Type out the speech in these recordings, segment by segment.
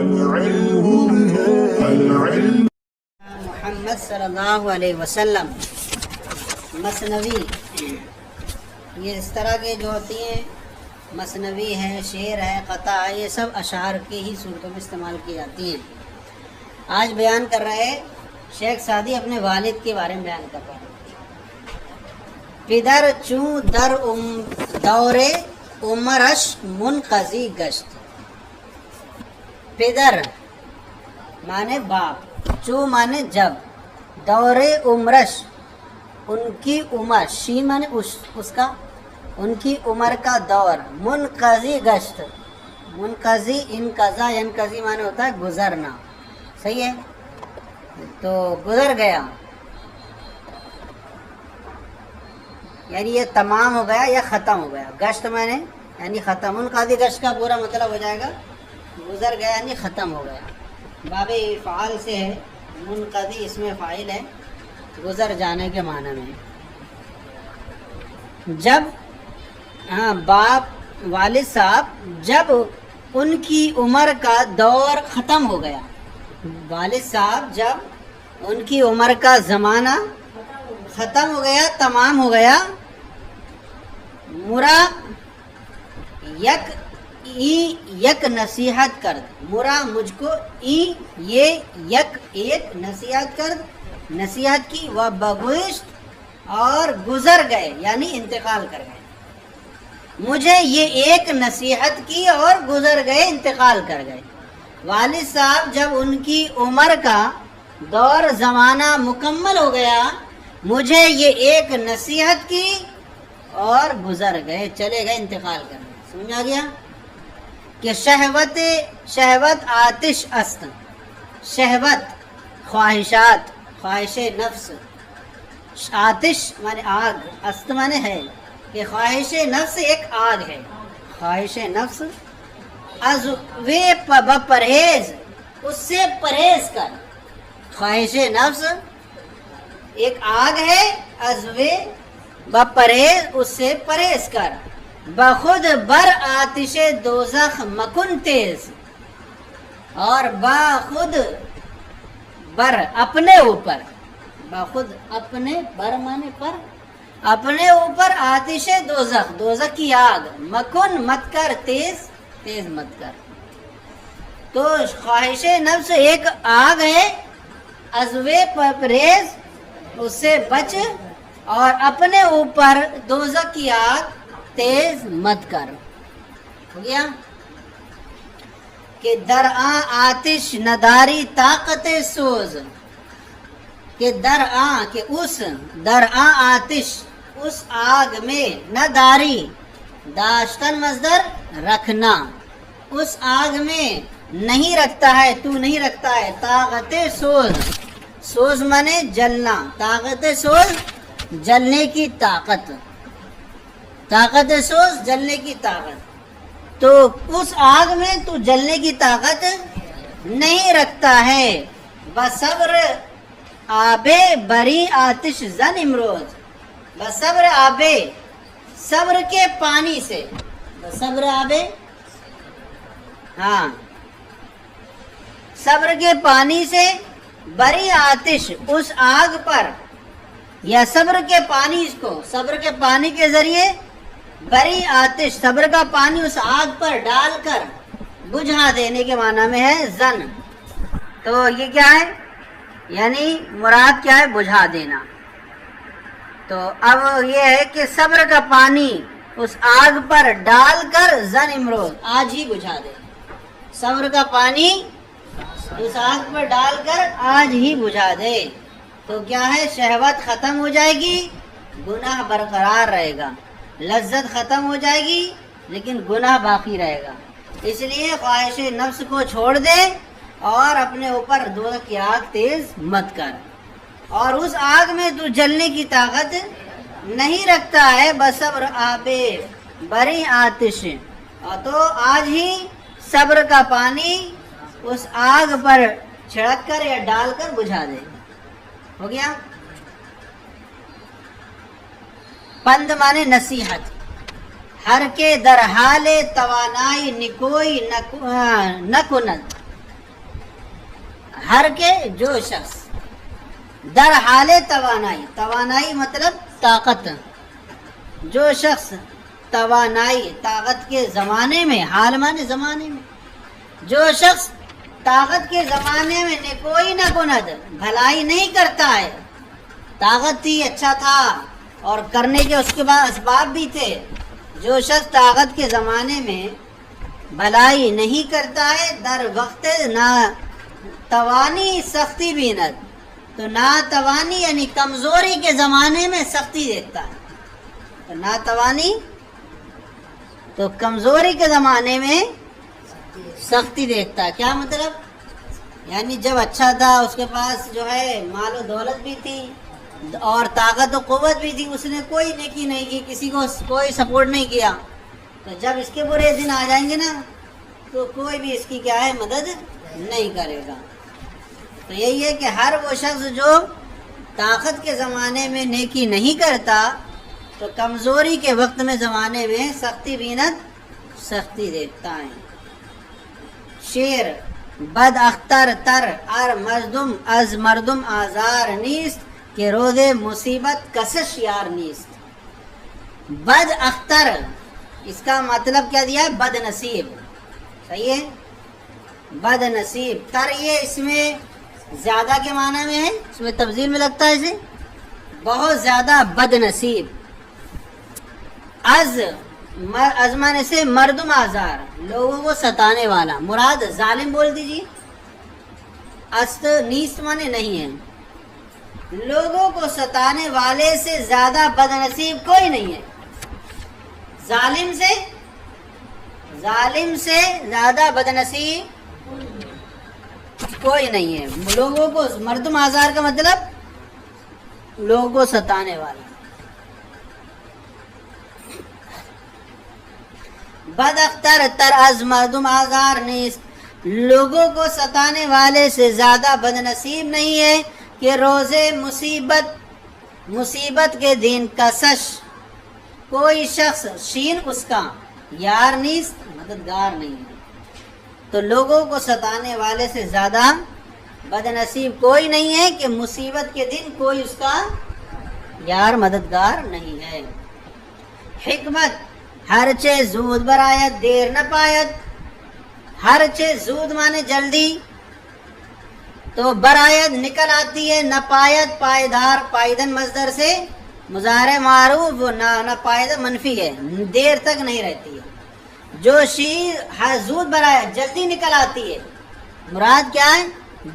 محمد صلی اللہ علیہ وسلم مثنوی، یہ اس طرح کے جو ہوتی ہیں مثنوی ہے، شعر ہے، قطع ہے، یہ سب اشعار کی ہی صورتوں میں استعمال کی جاتی ہیں۔ آج بیان کر رہے شیخ سعدی اپنے والد کے بارے میں بیان کر رہے ہیں۔ پدر چوں در دور عمرش منقضی گشت، پدر مانے باپ، چو مانے جب، دور عمرش ان کی عمر، شی مانے اس کا، ان کی عمر کا دور، منقضی گشت، منقضی انقضا، ینقضی مانے ہوتا ہے گزرنا، صحیح ہے، تو گزر گیا، یعنی یہ تمام ہو گیا یا ختم ہو گیا، گشت مانے یعنی ختم، منقضی گشت کا پورا مطلب ہو جائے گا گزر گیا یعنی ختم ہو گیا، باب فعال سے ہے، منقضی اس میں فاعل ہے، گزر جانے کے معنی میں۔ جب باپ والد صاحب جب ان کی عمر کا دور ختم ہو گیا، والد صاحب جب ان کی عمر کا زمانہ ختم ہو گیا، تمام ہو گیا، مرا یک نصیحت کرد، مرا مجھ کو یہ ایک نصیحت کرد، نصیحت کی، و بگوشت اور گزر گئے یعنی انتقال کر گئے، مجھے یہ ایک نصیحت کی اور گزر گئے، انتقال کر گئے۔ والد صاحب جب ان کی عمر کا دور زمانہ مکمل ہو گیا، مجھے یہ ایک نصیحت کی اور گزر گئے، چلے گئے، انتقال کر گئے۔ سمجھ آ گیا کہ شہوت آتش است، شہوت خواہشات، خواہش نفس، آتش مانے آگ، است مانے ہے، کہ خواہش نفس ایک آگ ہے، خواہش نفس، از وے پرہیز، اس سے پرہیز کر، خواہش نفس ایک آگ ہے، از وے پرہیز، اس سے پرہیز کر، بخود بر آتش دوزخ مکن تیز، اور باخود بر اپنے اوپر، باخود اپنے، بر مانے پر، اپنے اوپر آتش دوزخ، دوزخ کی آگ، مکن مت کر، تیز مت کر۔ تو خواہش نفس ایک آگ ہے، ازوے پرہیز، اس سے بچ، اور اپنے اوپر دوزخ کی آگ تیز مت کر۔ ہو گیا کہ درآں آتش نداری طاقت سوز، کہ درآں کہ اس، درآں آتش اس آگ میں، نداری داشتن مصدر رکھنا، اس آگ میں نہیں رکھتا ہے، تو نہیں رکھتا ہے، طاقت سوز، سوز مانے جلنا، طاقت سوز جلنے کی طاقت، طاقت سوز جلنے کی طاقت، تو اس آگ میں تو جلنے کی طاقت نہیں رکھتا ہے، بصبر آبے بری آتش زن امروز، بصبر آبے، صبر کے پانی سے، بصبر آبے، ہاں صبر کے پانی سے، بری آتش اس آگ پر، یا صبر کے پانی، اس کو صبر کے پانی کے ذریعے، بری آتش صبر کا پانی اس آگ پر ڈال کر بجھا دینے کے معنی میں ہے زن، تو یہ کیا ہے، یعنی مراد کیا ہے، بجھا دینا۔ تو اب یہ ہے کہ صبر کا پانی اس آگ پر ڈال کر زن امروز، آج ہی بجھا دے، صبر کا پانی اس آگ پر ڈال کر آج ہی بجھا دے، تو کیا ہے، شہوت ختم ہو جائے گی، گناہ برقرار رہے گا، لذت ختم ہو جائے گی لیکن گناہ باقی رہے گا، اس لیے خواہش نفس کو چھوڑ دے اور اپنے اوپر دوزخ کی آگ تیز مت کر، اور اس آگ میں تو جلنے کی طاقت نہیں رکھتا ہے، بصبر آبے بری آتش، تو آج ہی صبر کا پانی اس آگ پر چھڑک کر یا ڈال کر بجھا دے۔ ہو گیا۔ پند مانے نصیحت، ہر کے در حال توانائی نکوئی نہ کند، ہر کے جو شخص در حال توانائی، توانائی مطلب طاقت، جو شخص توانائی طاقت کے زمانے میں، حال مانے زمانے میں، جو شخص طاقت کے زمانے میں کوئی نہ کند بھلائی نہیں کرتا ہے، طاقت تھی اچھا تھا اور کرنے کے اس کے بعد اسباب بھی تھے، جو شخص طاقت کے زمانے میں بھلائی نہیں کرتا ہے، در وقت نہ توانی سختی بینت، تو ناتوانی یعنی کمزوری کے زمانے میں سختی دیکھتا ہے، تو ناتوانی تو کمزوری کے زمانے میں سختی دیکھتا ہے. کیا مطلب؟ یعنی جب اچھا تھا، اس کے پاس جو ہے مال و دولت بھی تھی اور طاقت و قوت بھی تھی، اس نے کوئی نیکی نہیں کی، کسی کو کوئی سپورٹ نہیں کیا، تو جب اس کے برے دن آ جائیں گے نا تو کوئی بھی اس کی کیا ہے مدد نہیں کرے گا. تو یہی ہے کہ ہر وہ شخص جو طاقت کے زمانے میں نیکی نہیں کرتا تو کمزوری کے وقت میں زمانے میں سختی بینت، سختی دیکھتا ہے. شعر بد اختر تر ار مردم از مردم آزار نیست کہ روز مصیبت کسش یار نیست. بد اختر اس کا مطلب کیا دیا ہے؟ بد نصیب. صحیح ہے، بد نصیب. تر یہ اس میں زیادہ کے معنی میں ہے، اس میں تفضیل میں لگتا ہے اسے بہت زیادہ بد نصیب. از معنی سے مردم آزار، لوگوں کو ستانے والا، مراد ظالم بول دیجیے. است نیست معنی نہیں ہے، لوگوں کو ستانے والے سے زیادہ بد نصیب کوئی نہیں ہے. ظالم سے زیادہ بد نصیب کوئی نہیں ہے. لوگوں کو مردم آزار کا مطلب لوگوں کو ستانے والا. بد اختر تر از مردم آزار نیست، لوگوں کو ستانے والے سے زیادہ بد نصیب نہیں ہے کہ روز مصیبت کے دن کسش کوئی شخص شین اس کا یار نیست مددگار نہیں ہے. تو لوگوں کو ستانے والے سے زیادہ بد نصیب کوئی نہیں ہے کہ مصیبت کے دن کوئی اس کا یار مددگار نہیں ہے. حکمت ہر چے زود برایت دیر نہ پایت. ہر چے زود مانے جلدی، تو برایت نکل آتی ہے، نہ پایت پائیدار، پائیدن مصدر سے مضارع معروف، نہ پائیدن منفی ہے، دیر تک نہیں رہتی ہے. جو چیز زود برایت جلدی نکل آتی ہے، مراد کیا ہے؟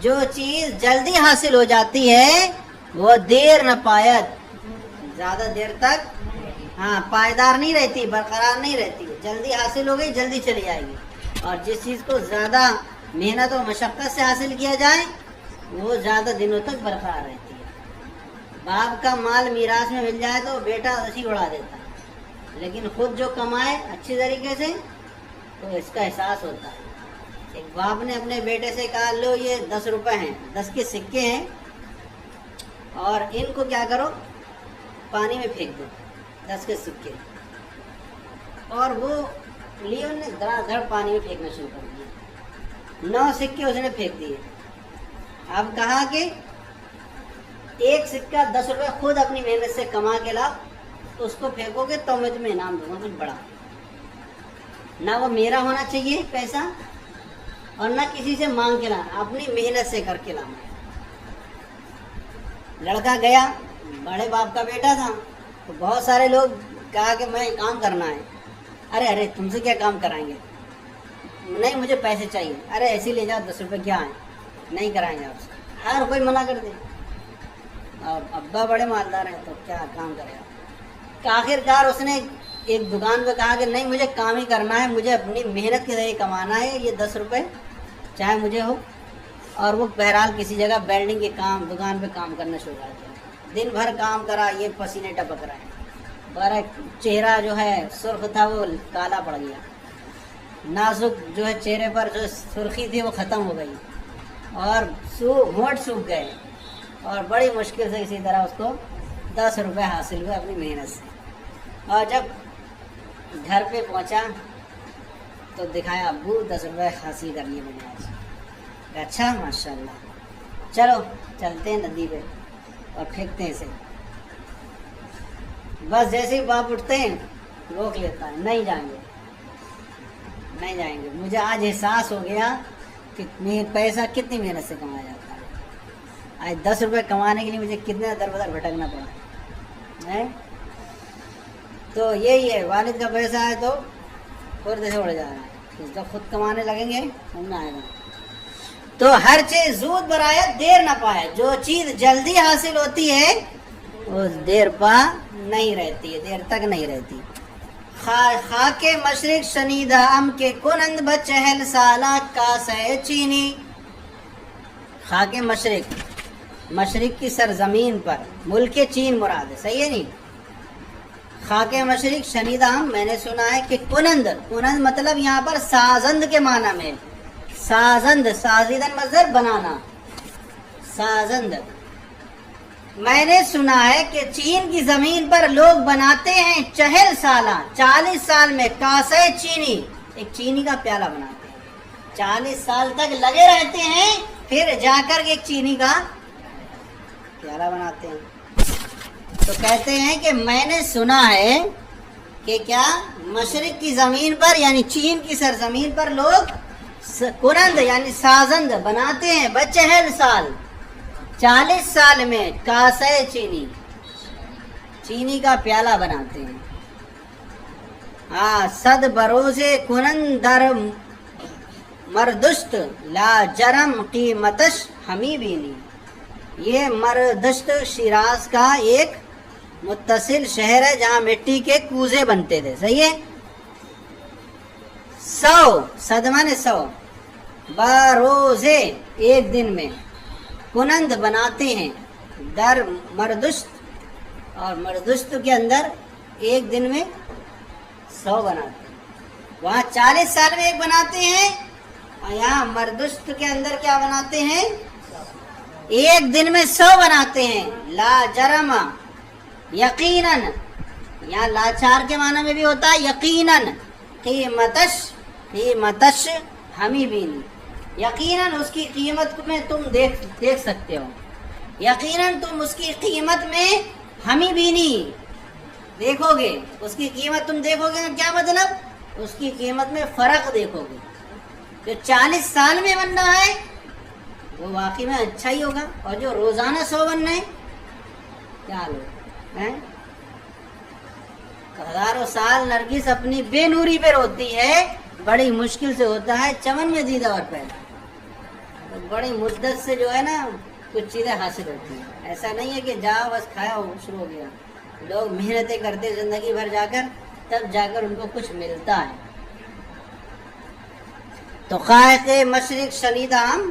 جو چیز جلدی حاصل ہو جاتی ہے وہ دیر نہ پایت، زیادہ دیر تک پائیدار نہیں رہتی، برقرار نہیں رہتی. جلدی حاصل ہو گئی جلدی چلی جائے گی، اور جس چیز کو زیادہ محنت و مشقت سے حاصل کیا جائے وہ زیادہ دنوں تک برقرار رہتی ہے. باپ کا مال میراث میں مل جائے تو بیٹا اسی اڑا دیتا ہے، لیکن خود جو کمائے اچھی طریقے سے تو اس کا احساس ہوتا ہے. ایک باپ نے اپنے بیٹے سے کہا لو یہ 10 روپے ہیں، 10 کے سکے ہیں اور ان کو کیا کرو پانی میں پھینک دو، 10 کے سکے. اور وہ لیے انہوں نے دھڑا دھڑ پانی میں پھینکنا شروع کر دیا، 9 سکے اس نے پھینک دیے. اب کہا کہ ایک سکہ 10 روپے خود اپنی محنت سے کما کے لاؤ، اس کو پھینکو گے تو میں تمہیں انعام دوں گا کچھ بڑا. نہ وہ میرا ہونا چاہیے پیسہ اور نہ کسی سے مانگ کے لانا، اپنی محنت سے کر کے لانا. لڑکا گیا، بڑے باپ کا بیٹا تھا، تو بہت سارے لوگ کہا کہ میں کام کرنا ہے. ارے تم سے کیا کام کرائیں گے؟ نہیں مجھے پیسے چاہیے. ارے ایسے لے جاؤ 10 روپے کیا ہیں، نہیں کرائیں گے آپ سے. ہر کوئی منع کر دے، اور ابا بڑے مالدار ہیں تو کیا کام کرے گا. آخر کار اس نے ایک دکان پہ کہا کہ نہیں مجھے کام ہی کرنا ہے، مجھے اپنی محنت کے ذریعے کمانا ہے یہ 10 روپے چاہے مجھے ہو. اور وہ بہرحال کسی جگہ بیلڈنگ کے کام دکان پہ کام کرنا شروع کر دیا. دن بھر کام کرا، یہ پسینے ٹپک رہے ہیں، بڑا چہرہ جو ہے سرخ تھا وہ کالا پڑ گیا، نازک جو ہے چہرے پر جو سرخی تھی وہ ختم ہو گئی، اور ہونٹ سوکھ گئے. اور بڑی مشکل سے اسی طرح اس کو 10 روپے حاصل ہوئے اپنی محنت سے. اور جب گھر پہ پہنچا تو دکھایا ابو 10 روپے حاصل کر لیے میں نے آج. اچھا ماشاء اللہ. چلو چلتے ہیں ندی پہ اور پھینکتے ہیں اسے. بس جیسے ہی باپ اٹھتے ہیں روک لیتا ہے, نہیں جائیں گے, نہیں جائیں گے. مجھے آج احساس ہو گیا کہ پیسہ کتنی محنت سے کمایا جاتا ہے. آج 10 روپے کمانے کے لیے مجھے کتنے در بدر بھٹکنا پڑا. تو یہی ہے, والد کا پیسہ ہے تو خود سے اڑ جا رہا ہے. جب خود کمانے لگیں گے سمجھ آئے گا. تو ہر چیز زود برایت دیر نہ پائے. جو چیز جلدی حاصل ہوتی ہے وہ دیر پا نہیں رہتی ہے, دیر تک نہیں رہتی. خاک مشرق شنیدہ ام کے کنند بچہل سالہ کاسے چینی. خاک مشرق, مشرق کی سرزمین پر, ملک چین مراد ہے, صحیح ہے نہیں. خاک مشرق شنیدہ ام, میں نے سنا ہے کہ کنند, کنند مطلب یہاں پر سازند کے معنی میں, سازند, سازیدن مصدر بنانا, سازند. میں نے سنا ہے کہ چین کی زمین پر لوگ بناتے ہیں 40 سالہ, 40 سال میں کاسے چینی, ایک چینی کا پیالہ بناتے ہیں. 40 سال تک لگے رہتے ہیں, پھر جا کر کے ایک چینی کا پیالہ بناتے ہیں. تو کہتے ہیں کہ میں نے سنا ہے کہ کیا مشرق کی زمین پر یعنی چین کی سرزمین پر لوگ کنند یعنی سازند بناتے ہیں 40 سال, 40 سال میں کاسے چینی, چینی کا پیالہ بناتے ہیں. صد بروز کنند در مردشت لا جرم قیمتش ہمی بینی. یہ مردشت شیراز کا ایک متصل شہر ہے جہاں مٹی کے کوزے بنتے تھے, صحیح ہے. 100 صدمہ 100 بروزے ایک دن میں کنند بناتے ہیں در مردشت, اور مردشت کے اندر ایک دن میں 100 بناتے ہیں. وہاں 40 سال میں ایک بناتے ہیں, اور یہاں مردشت کے اندر کیا بناتے ہیں, ایک دن میں 100 بناتے ہیں. لا جرم یقیناً, یہاں لاچار کے معنی میں بھی ہوتا ہے یقیناً. قیمتش, قیمتش ہمی بینی, یقیناً اس کی قیمت میں تم دیکھ سکتے ہو, یقیناً تم اس کی قیمت میں ہمی بینی دیکھو گے. اس کی قیمت تم دیکھو گے, کیا مطلب, اس کی قیمت میں فرق دیکھو گے. جو 40 سال میں بن رہا ہے وہ واقعی میں اچھا ہی ہوگا, اور جو روزانہ 100 بننا ہے کیا لوگ ہیں. ہزاروں سال نرگس اپنی بے نوری پہ روتی ہے, بڑی مشکل سے ہوتا ہے چمن میں دیدہ اور پیدا. بڑی مدت سے جو ہے نا کچھ چیزیں حاصل ہوتی ہیں. ایسا نہیں ہے کہ جاؤ بس کھایا شروع ہو گیا. لوگ محنتیں کرتے زندگی بھر جا کر, تب جا کر ان کو کچھ ملتا ہے. تو خاک مشرق شنیدہ ام,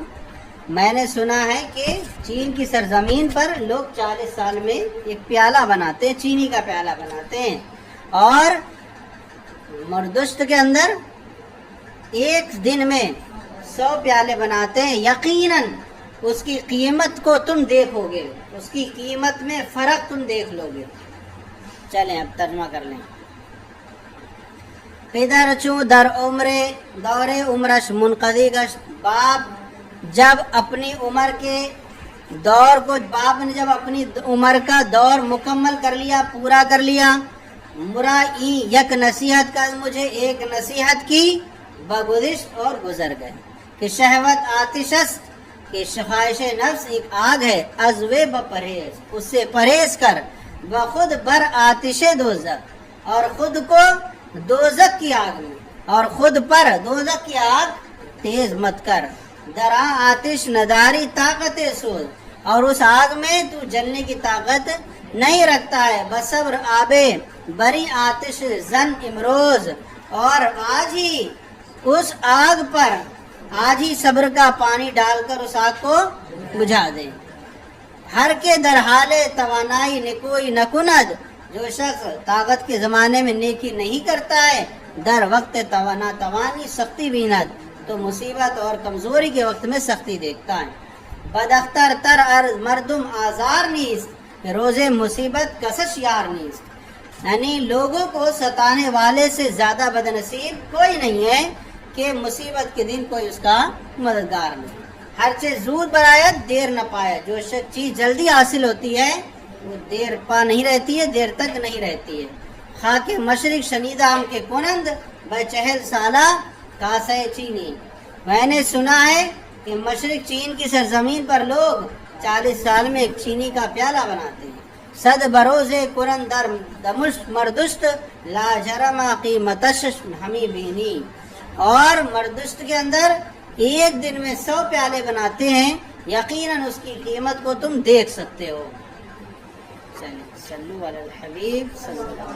میں نے سنا ہے کہ چین کی سرزمین پر لوگ 40 سال میں ایک پیالہ بناتے ہیں, چینی کا پیالہ بناتے ہیں, اور مردشت کے اندر ایک دن میں 100 پیالے بناتے ہیں. یقیناً اس کی قیمت کو تم دیکھو گے, اس کی قیمت میں فرق تم دیکھ لو گے. چلیں اب ترجمہ کر لیں. پدر چوں در عمر دور عمرش منقضی گشت, باپ جب اپنی عمر کے دور کو, باپ نے جب اپنی عمر کا دور مکمل کر لیا, پورا کر لیا. مرا ای یک نصیحت کا, مجھے ایک نصیحت کی, بگذشت اور گزر گئے. کہ شہوت آتش است, کہ خواہش نفس ایک آگ ہے, ازوے بپرہیز, اس سے پرہیز کر. بخود بر آتش دوزخ, اور خود کو دوزخ کی آگ میں, اور خود پر دوزخ کی آگ تیز مت کر. درا آتش نداری طاقت سوز, اور اس آگ میں تو جلنے کی طاقت نہیں رکھتا ہے. بصبر آبے بری آتش زن امروز, اور آج ہی اس آگ پر, آج ہی صبر کا پانی ڈال کر اس آگ کو بجھا دے. ہر کے در حال توانائی نکوئی نکند, جو شخص طاقت کے زمانے میں نیکی نہیں کرتا ہے, در وقت توانا توانی سختی بیند, تو مصیبت اور کمزوری کے وقت میں سختی دیکھتا ہے. بداختر تر ارض مردم آزار نیست, روز مصیبت کسش یار نیست. یعنی لوگوں کو ستانے والے سے زیادہ بد نصیب کوئی نہیں ہے کہ مصیبت کے دن کوئی اس کا مددگار نہیں. ہر چیز زود برآیت دیر نہ پایا. جو چیز جلدی حاصل ہوتی ہے وہ دیر پا نہیں رہتی ہے، دیر تک نہیں رہتی ہے. خاک مشرق شنیدہ ہم کے کنند بچہل سالہ کاسے چینی. میں نے سنا ہے کہ مشرق چین کی سرزمین پر لوگ 40 سال میں ایک چینی کا پیالہ بناتے ہیں. صد بروز قرن در دمشق مردشت لا جرم قیمتش ہمیں بینی. اور مردشت کے اندر ایک دن میں 100 پیالے بناتے ہیں، یقیناً اس کی قیمت کو تم دیکھ سکتے ہو. صلو علی الحبیب صلی اللہ علیہ وسلم.